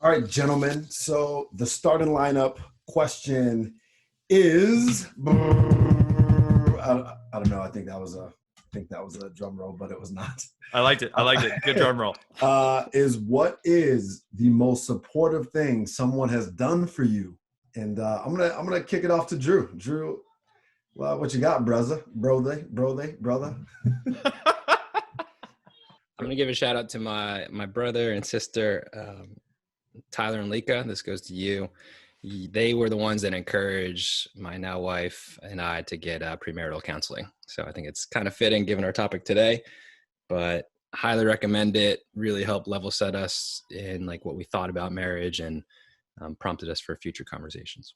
All right, gentlemen. So the starting lineup question is I don't know. I think that was a drum roll, but it was not. I liked it. Good drum roll. Is what is the most supportive thing someone has done for you? And I'm gonna kick it off to Drew. Drew, well, what you got, brother? Brother. I'm gonna give a shout out to my brother and sister, Tyler and Lika. This goes to you. They were the ones that encouraged my now wife and I to get premarital counseling. So I think it's kind of fitting given our topic today, but highly recommend it. Really helped level set us in like what we thought about marriage and prompted us for future conversations.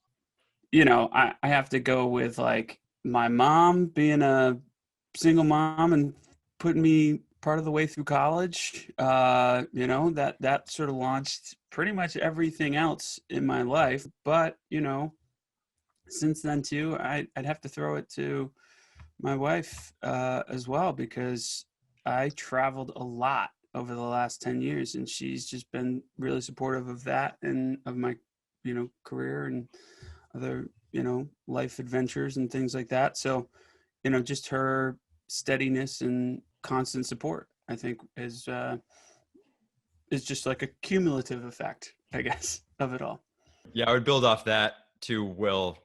You know, I have to go with like my mom being a single mom and putting me part of the way through college. That sort of launched pretty much everything else in my life. But, since then too, I'd have to throw it to my wife as well, because I traveled a lot over the last 10 years and she's just been really supportive of that and of my, career and other, life adventures and things like that. So, just her steadiness and constant support, I think is just like a cumulative effect, I guess, of it all. Yeah, I would build off that too, Will,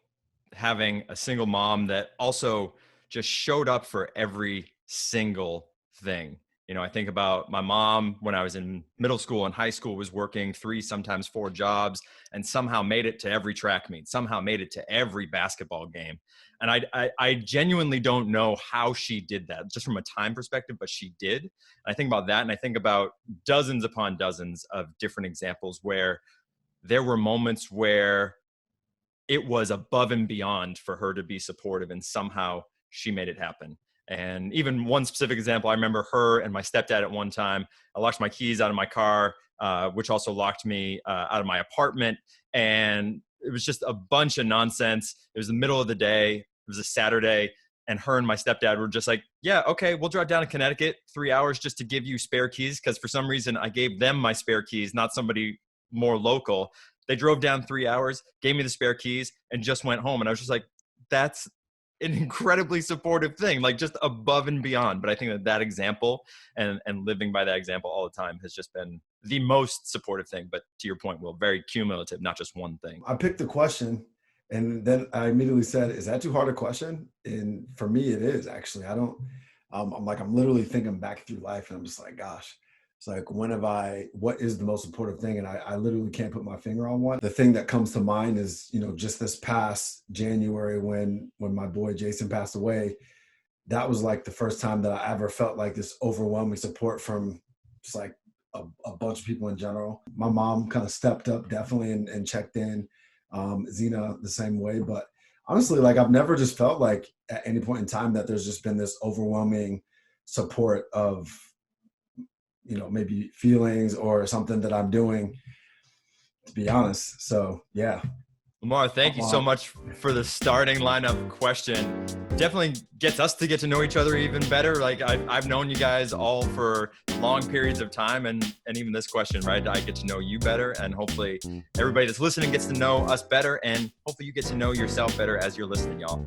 having a single mom that also just showed up for every single thing. I think about my mom when I was in middle school and high school, was working 3, sometimes 4 jobs, and somehow made it to every track meet, somehow made it to every basketball game. And I genuinely don't know how she did that just from a time perspective, but she did. And I think about that. And I think about dozens upon dozens of different examples where there were moments where it was above and beyond for her to be supportive, and somehow she made it happen. And even one specific example, I remember her and my stepdad at one time, I locked my keys out of my car, which also locked me out of my apartment. And it was just a bunch of nonsense. It was the middle of the day. It was a Saturday. And her and my stepdad were just like, yeah, okay, we'll drive down to Connecticut 3 hours just to give you spare keys. Because for some reason, I gave them my spare keys, not somebody more local. They drove down 3 hours, gave me the spare keys, and just went home. And I was just like, that's an incredibly supportive thing, like just above and beyond. But I think that example and living by that example all the time has just been the most supportive thing. But to your point, Will, very cumulative, not just one thing. I picked the question and then I immediately said, is that too hard a question? And for me, it is actually. I'm literally thinking back through life and I'm just like, gosh, it's like, what is the most supportive thing? And I literally can't put my finger on one. The thing that comes to mind is, just this past January when my boy Jason passed away, that was like the first time that I ever felt like this overwhelming support from just like a bunch of people in general. My mom kind of stepped up definitely and checked in. Zena the same way. But honestly, like I've never just felt like at any point in time that there's just been this overwhelming support of, maybe feelings or something that I'm doing, to be honest. So, yeah. Lamar, thank you so much for the starting lineup question. Definitely gets us to get to know each other even better. Like I've known you guys all for long periods of time, and even this question, right? I get to know you better, and hopefully everybody that's listening gets to know us better, and hopefully you get to know yourself better as you're listening, y'all.